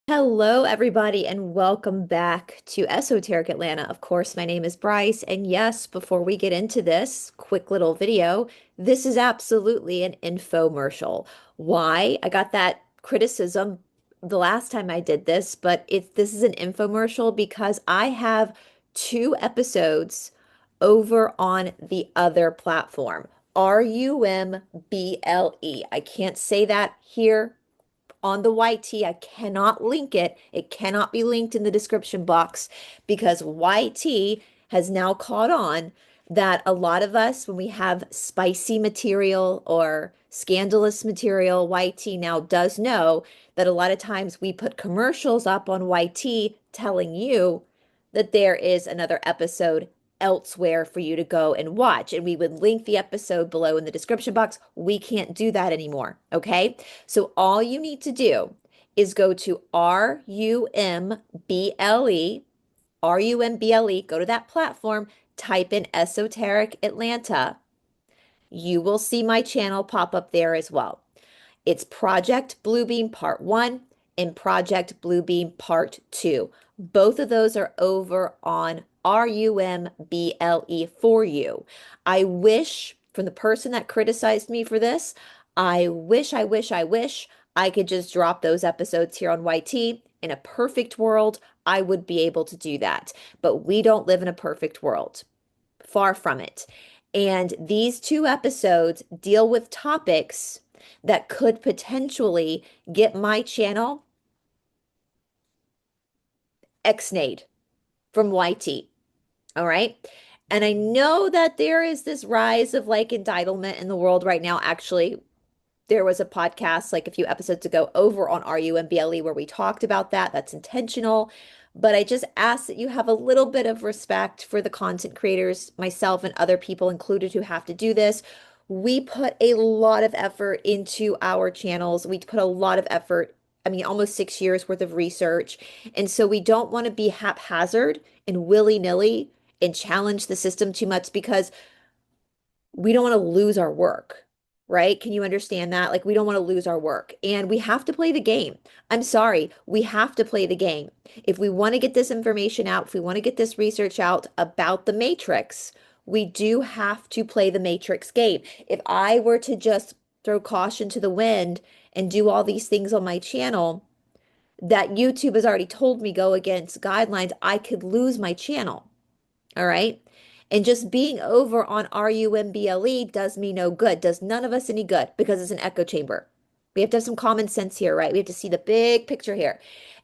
Hello, everybody, and welcome back to Esoteric Atlanta. Of course, my name is Brice, and yes, before we get into this quick little video, this is absolutely an infomercial. Why? I got that criticism the last time I did this, but this is an infomercial because I have two episodes over on the other platform, RUMBLE. I can't say that here on the YT. I cannot link it. It cannot be linked in the description box because YT has now caught on that a lot of us, when we have spicy material or scandalous material, YT now does know that a lot of times we put commercials up on YT telling you that there is another episode elsewhere for you to go and watch. And we would link the episode below in the description box. We can't do that anymore. Okay. So all you need to do is go to RUMBLE, go to that platform, type in Esoteric Atlanta. You will see my channel pop up there as well. It's Project Bluebeam Part 1 and Project Bluebeam Part 2. Both of those are over on RUMBLE for you. I wish, from the person that criticized me for this, I wish I could just drop those episodes here on YT. In a perfect world, I would be able to do that. But we don't live in a perfect world. Far from it. And these two episodes deal with topics that could potentially get my channel ex-nayed from YT. All right. And I know that there is this rise of like entitlement in the world right now. Actually, there was a podcast like a few episodes ago over on RUMBLE where we talked about that. That's intentional. But I just ask that you have a little bit of respect for the content creators, myself and other people included who have to do this. We put a lot of effort into our channels. We put a lot of effort, I mean, almost 6 years worth of research. And so we don't want to be haphazard and willy-nilly and challenge the system too much because we don't want to lose our work, right? Can you understand that? Like, we don't want to lose our work and we have to play the game. I'm sorry, we have to play the game. If we want to get this information out, if we want to get this research out about the Matrix, we do have to play the Matrix game. If I were to just throw caution to the wind and do all these things on my channel that YouTube has already told me go against guidelines, I could lose my channel. All right. And just being over on RUMBLE does me no good, does none of us any good because it's an echo chamber. We have to have some common sense here, right? We have to see the big picture here.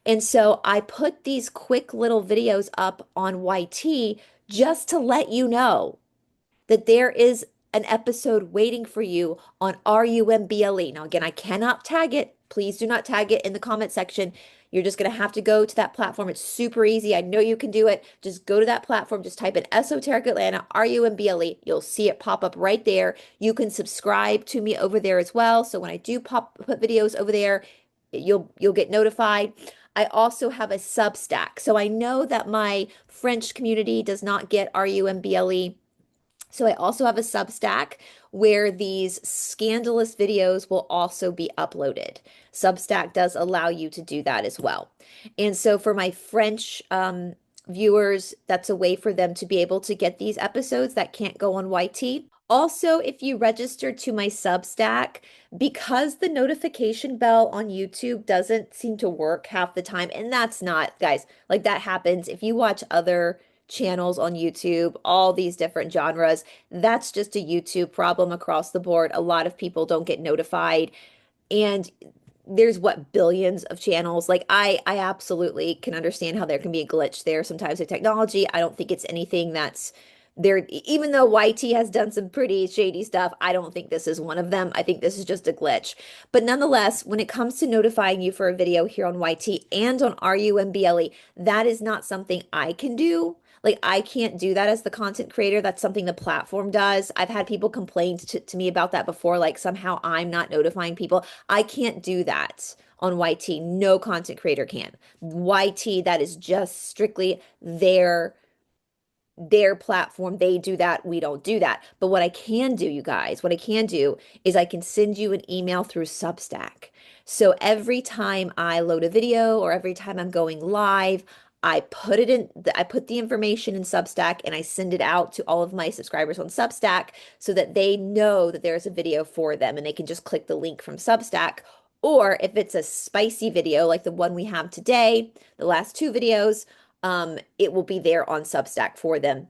And so I put these quick little videos up on YT just to let you know that there is an episode waiting for you on RUMBLE. Now, again, I cannot tag it. Please do not tag it in the comment section. You're just going to have to go to that platform. It's super easy. I know you can do it. Just go to that platform. Just type in Esoteric Atlanta, RUMBLE. You'll see it pop up right there. You can subscribe to me over there as well. So when I do put videos over there, you'll get notified. I also have a Substack. So I know that my French community does not get RUMBLE. So I also have a Substack where these scandalous videos will also be uploaded. Substack does allow you to do that as well. And so for my French viewers, that's a way for them to be able to get these episodes that can't go on YT. Also, if you register to my Substack, because the notification bell on YouTube doesn't seem to work half the time, and that's not, guys, like that happens if you watch other channels on YouTube, all these different genres. That's just a YouTube problem across the board. A lot of people don't get notified. And there's what, billions of channels. Like I absolutely can understand how there can be a glitch there sometimes with technology. I don't think it's anything that's There, even though YT has done some pretty shady stuff, I don't think this is one of them. I think this is just a glitch. But nonetheless, when it comes to notifying you for a video here on YT and on RUMBLE, that is not something I can do. Like, I can't do that as the content creator. That's something the platform does. I've had people complain to me about that before, like somehow I'm not notifying people. I can't do that on YT. No content creator can. YT, that is just strictly their platform. They do that. We don't do that. But what I can do, you guys, what I can do is I can send you an email through Substack. So every time I load a video or every time I'm going live, I put the information in Substack and I send it out to all of my subscribers on Substack so that they know that there's a video for them and they can just click the link from Substack. Or if it's a spicy video like the one we have today, the last two videos, it will be there on Substack for them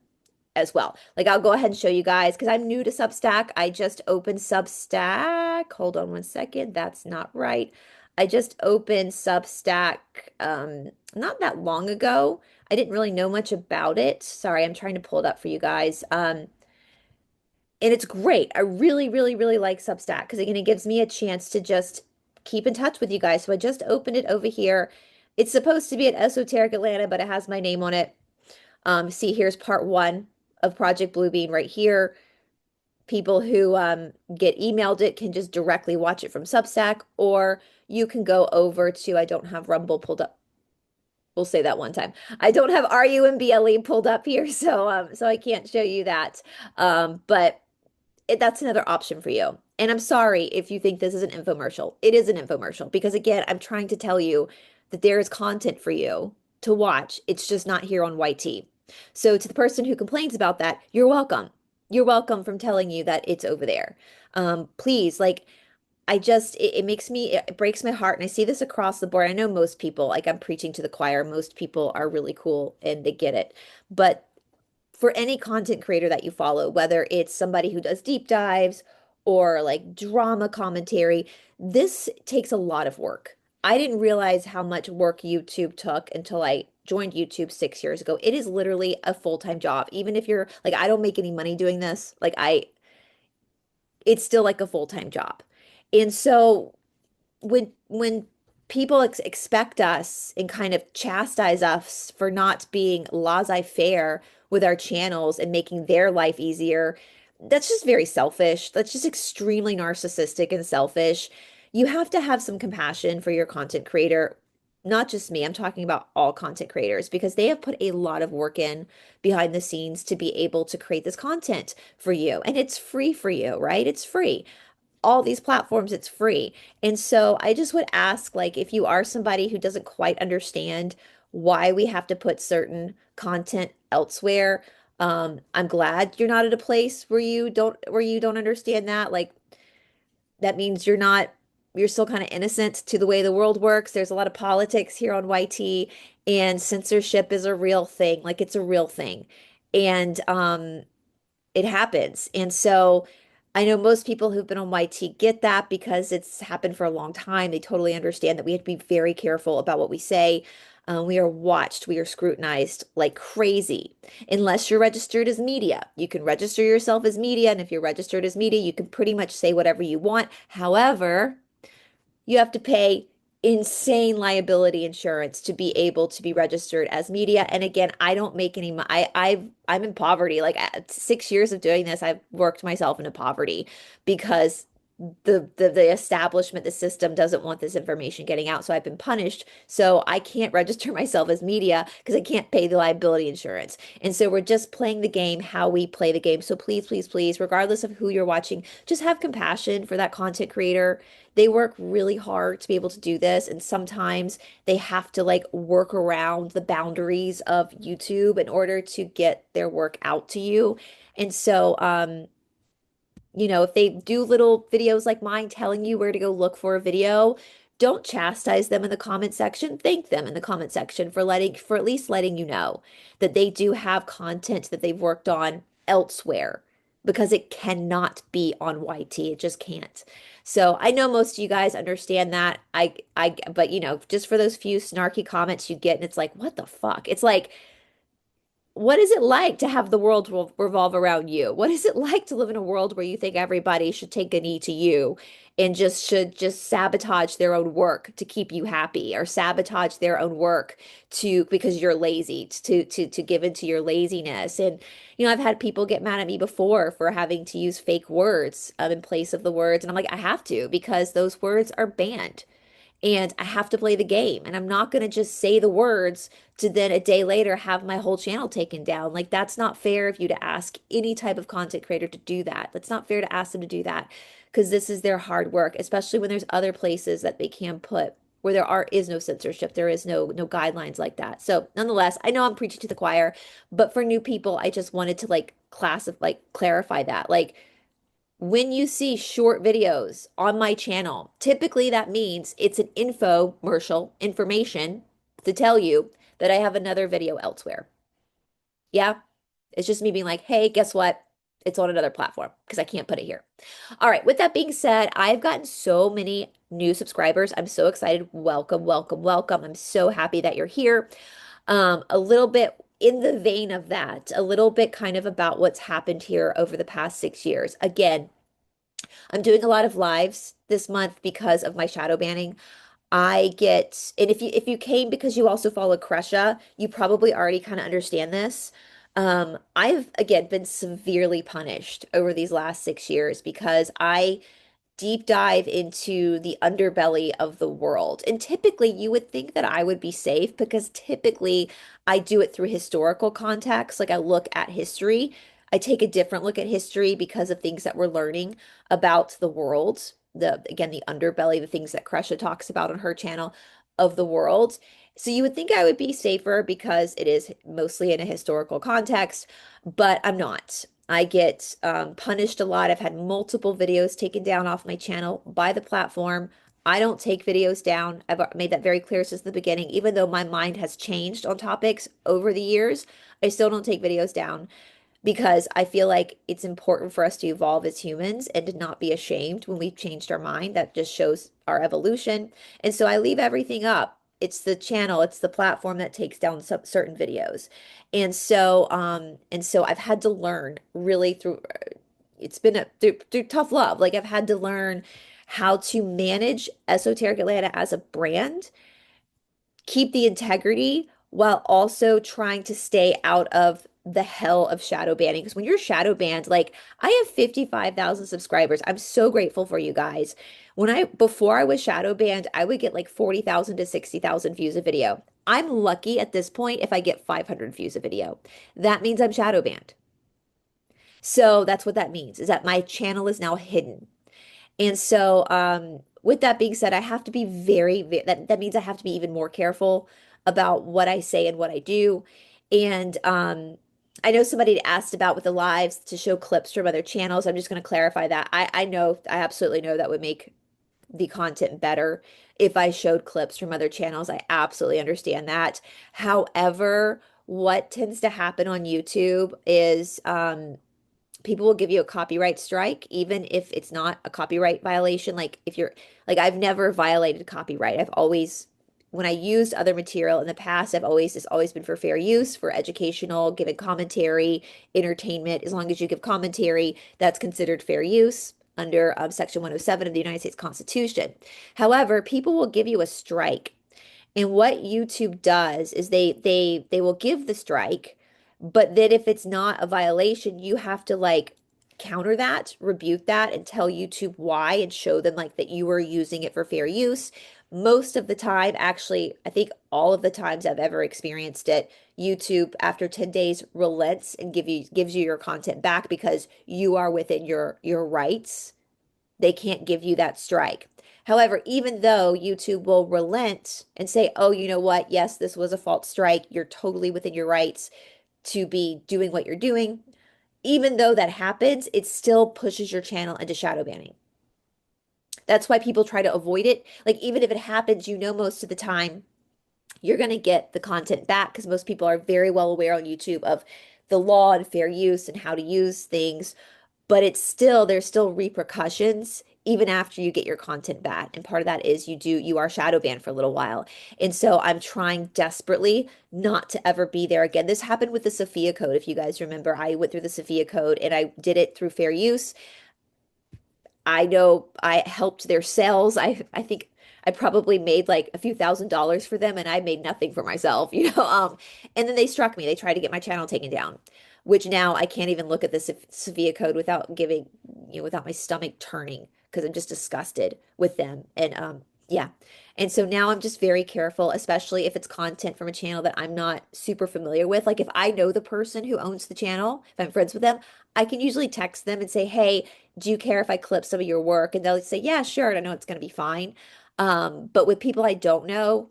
as well. Like I'll go ahead and show you guys because I'm new to Substack. I just opened Substack. Hold on one second. That's not right. I just opened Substack not that long ago. I didn't really know much about it. Sorry, I'm trying to pull it up for you guys. And it's great. I really, really, really like Substack because again, it gives me a chance to just keep in touch with you guys. So I just opened it over here. It's supposed to be at Esoteric Atlanta, but it has my name on it. See, here's part one of Project Bluebeam right here. People who get emailed it can just directly watch it from Substack, or you can go over to, I don't have Rumble pulled up. We'll say that one time. I don't have RUMBLE pulled up here, so I can't show you that. But that's another option for you. And I'm sorry if you think this is an infomercial. It is an infomercial because again, I'm trying to tell you that there is content for you to watch. It's just not here on YT. So to the person who complains about that, you're welcome. You're welcome from telling you that it's over there. Please, like it makes me, it breaks my heart. And I see this across the board. I know most people, like I'm preaching to the choir, most people are really cool and they get it. But for any content creator that you follow, whether it's somebody who does deep dives or like drama commentary, this takes a lot of work. I didn't realize how much work YouTube took until I joined YouTube 6 years ago. It is literally a full-time job. Even if you're like, I don't make any money doing this. It's still like a full-time job. And so when people expect us and kind of chastise us for not being laissez-faire with our channels and making their life easier, that's just very selfish. That's just extremely narcissistic and selfish. You have to have some compassion for your content creator. Not just me, I'm talking about all content creators because they have put a lot of work in behind the scenes to be able to create this content for you. And it's free for you, right? It's free all these platforms, it's free. And so I just would ask, like, if you are somebody who doesn't quite understand why we have to put certain content elsewhere, I'm glad you're not at a place where you don't understand that. Like, that means you're still kind of innocent to the way the world works. There's a lot of politics here on YT, and censorship is a real thing. Like, it's a real thing. And it happens. And so I know most people who've been on YT get that because it's happened for a long time. They totally understand that we have to be very careful about what we say. We are watched, we are scrutinized like crazy. Unless you're registered as media, you can register yourself as media. And if you're registered as media, you can pretty much say whatever you want. However, you have to pay insane liability insurance to be able to be registered as media. And again, I don't make any money. I'm in poverty. Like 6 years of doing this, I've worked myself into poverty because the establishment, the system doesn't want this information getting out. So I've been punished. So I can't register myself as media because I can't pay the liability insurance. And so we're just playing the game how we play the game. So please, please, please, regardless of who you're watching, just have compassion for that content creator. They work really hard to be able to do this. And sometimes they have to like work around the boundaries of YouTube in order to get their work out to you. And so, if they do little videos like mine telling you where to go look for a video, don't chastise them in the comment section. Thank them in the comment section for at least letting you know that they do have content that they've worked on elsewhere because it cannot be on YT. It just can't. So I know most of you guys understand that. But just for those few snarky comments you get, and it's like, what the fuck? It's like what is it like to have the world revolve around you? What is it like to live in a world where you think everybody should take a knee to you and should just sabotage their own work to keep you happy, or sabotage their own work to because you're lazy, to give into your laziness? And I've had people get mad at me before for having to use fake words in place of the words, and I'm like, I have to, because those words are banned and I have to play the game. And I'm not going to just say the words to then a day later have my whole channel taken down. Like, that's not fair of you to ask any type of content creator to do that. That's not fair to ask them to do that, because this is their hard work, especially when there's other places that they can put where is no censorship, there is no guidelines like that. So nonetheless, I know I'm preaching to the choir, but for new people, I just wanted to clarify that. Like, when you see short videos on my channel, typically that means it's an infomercial information to tell you that I have another video elsewhere. Yeah, it's just me being like, hey, guess what? It's on another platform because I can't put it here. All right, with that being said, I've gotten so many new subscribers. I'm so excited. Welcome, welcome, welcome. I'm so happy that you're here. A little bit in the vein of that, a little bit kind of about what's happened here over the past 6 years. Again, I'm doing a lot of lives this month because of my shadow banning. And if you came because you also follow Kresha, you probably already kind of understand this. I've again been severely punished over these last 6 years because I deep dive into the underbelly of the world. And typically, you would think that I would be safe because typically I do it through historical context. Like, I look at history. I take a different look at history because of things that we're learning about the world. The underbelly, the things that Kresha talks about on her channel of the world. So you would think I would be safer because it is mostly in a historical context, but I'm not. I get punished a lot. I've had multiple videos taken down off my channel by the platform. I don't take videos down. I've made that very clear since the beginning. Even though my mind has changed on topics over the years, I still don't take videos down because I feel like it's important for us to evolve as humans and to not be ashamed when we've changed our mind. That just shows our evolution. And so I leave everything up. It's the channel, it's the platform that takes down certain videos. And so I've had to learn really it's been through tough love. Like, I've had to learn how to manage Esoteric Atlanta as a brand, keep the integrity while also trying to stay out of the hell of shadow banning. Because when you're shadow banned, like, I have 55,000 subscribers. I'm so grateful for you guys. Before I was shadow banned, I would get like 40,000 to 60,000 views a video. I'm lucky at this point if I get 500 views a video. That means I'm shadow banned. So that's what that means, is that my channel is now hidden. And so, with that being said, I have to be that means I have to be even more careful about what I say and what I do. And I know somebody asked about with the lives to show clips from other channels. I'm just going to clarify that. I absolutely know that would make the content better if I showed clips from other channels. I absolutely understand that. However, what tends to happen on YouTube is people will give you a copyright strike, even if it's not a copyright violation. Like, if you're like, I've never violated copyright. When I used other material in the past, it's always been for fair use, for educational, giving commentary, entertainment. As long as you give commentary, that's considered fair use under Section 107 of the United States Constitution. However, people will give you a strike. And what YouTube does is they will give the strike, but then if it's not a violation, you have to like counter that, rebuke that, and tell YouTube why and show them like that you are using it for fair use. Most of the time, actually, I think all of the times I've ever experienced it, YouTube after 10 days relents and gives you your content back because you are within your rights. They can't give you that strike. However, even though YouTube will relent and say, oh, you know what? Yes, this was a false strike. You're totally within your rights to be doing what you're doing. Even though that happens, it still pushes your channel into shadow banning. That's why people try to avoid it. Like, even if it happens, most of the time you're going to get the content back because most people are very well aware on YouTube of the law and fair use and how to use things. But there's still repercussions even after you get your content back. And part of that is you are shadow banned for a little while. And so I'm trying desperately not to ever be there again. This happened with the Sophia Code. If you guys remember, I went through the Sophia Code and I did it through fair use. I know I helped their sales. I think I probably made like a few $1,000s for them and I made nothing for myself, and then they struck me. They tried to get my channel taken down, which now I can't even look at the Sophia Code without without my stomach turning because I'm just disgusted with them. And yeah. And so now I'm just very careful, especially if it's content from a channel that I'm not super familiar with. Like if I know the person who owns the channel, if I'm friends with them, I can usually text them and say, "Hey, do you care if I clip some of your work?" And they'll say, "Yeah, sure." And I know it's going to be fine. But with people I don't know,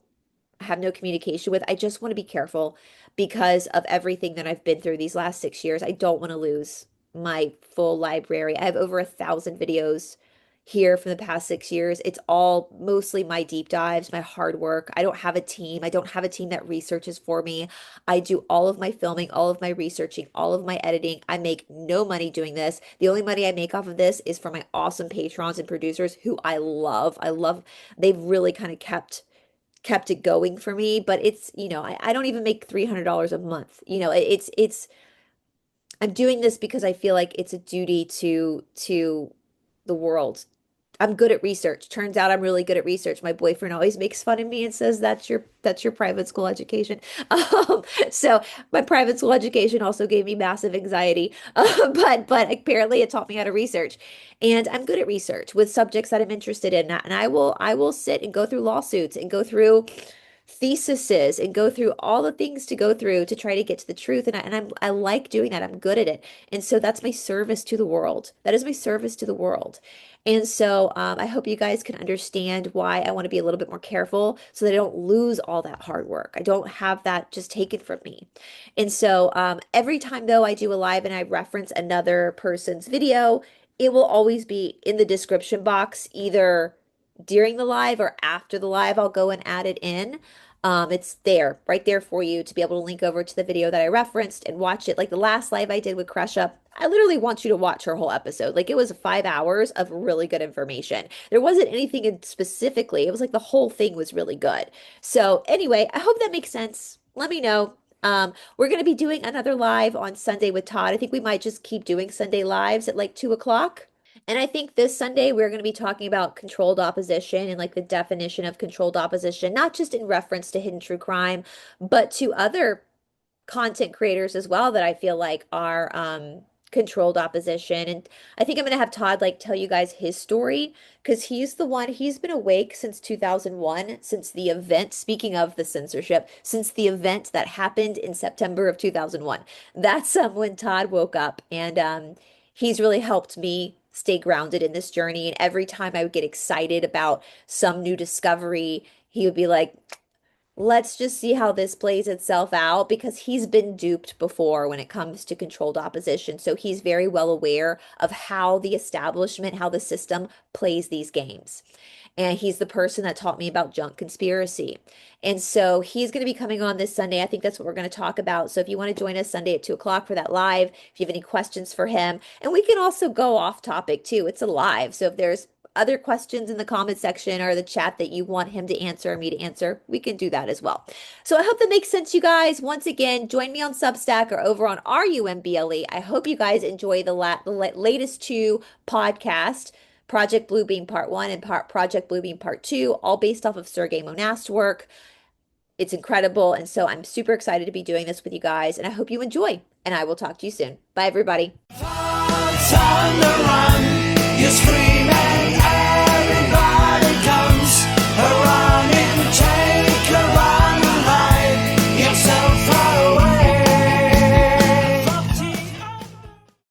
have no communication with, I just want to be careful because of everything that I've been through these last 6 years. I don't want to lose my full library. I have over 1,000 videos here from the past 6 years. It's all mostly my deep dives, my hard work. I don't have a team. I don't have a team that researches for me. I do all of my filming, all of my researching, all of my editing. I make no money doing this. The only money I make off of this is from my awesome patrons and producers who I love. I love, they've really kind of kept it going for me, but it's, I don't even make $300 a month. It's I'm doing this because I feel like it's a duty to the world. I'm good at research. Turns out I'm really good at research. My boyfriend always makes fun of me and says that's your private school education. So my private school education also gave me massive anxiety, but apparently it taught me how to research, and I'm good at research with subjects that I'm interested in. And I will sit and go through lawsuits and go through theses and go through all the things to go through to try to get to the truth. I like doing that. I'm good at it. And so that's my service to the world. That is my service to the world. And so I hope you guys can understand why I want to be a little bit more careful so that I don't lose all that hard work. I don't have that just taken from me. And so every time though I do a live and I reference another person's video, it will always be in the description box, either during the live or after the live. I'll go and add it in. It's there, right there for you to be able to link over to the video that I referenced and watch it. Like the last live I did with Crush Up, I literally want you to watch her whole episode. Like it was 5 hours of really good information. There wasn't anything specifically. It was like the whole thing was really good. So anyway, I hope that makes sense. Let me know. We're going to be doing another live on Sunday with Todd. I think we might just keep doing Sunday lives at like 2 o'clock. And I think this Sunday we're going to be talking about controlled opposition and like the definition of controlled opposition, not just in reference to hidden true crime, but to other content creators as well that I feel like are controlled opposition. And I think I'm going to have Todd like tell you guys his story because he's been awake since 2001, since the event, speaking of the censorship, since the event that happened in September of 2001. That's when Todd woke up, and he's really helped me stay grounded in this journey. And every time I would get excited about some new discovery, he would be like, let's just see how this plays itself out, because he's been duped before when it comes to controlled opposition. So he's very well aware of how the establishment, how the system plays these games. And he's the person that taught me about junk conspiracy. And so he's going to be coming on this Sunday. I think that's what we're going to talk about. So if you want to join us Sunday at 2 o'clock for that live, if you have any questions for him, and we can also go off topic too. It's a live. So if there's other questions in the comment section or the chat that you want him to answer or me to answer, we can do that as well. So I hope that makes sense, you guys. Once again, join me on Substack or over on RUMBLE. I hope you guys enjoy the latest two podcasts, Project Bluebeam Part 1 and Project Bluebeam Part 2, all based off of Sergey Monast's work. It's incredible. And so I'm super excited to be doing this with you guys, and I hope you enjoy. And I will talk to you soon. Bye, everybody.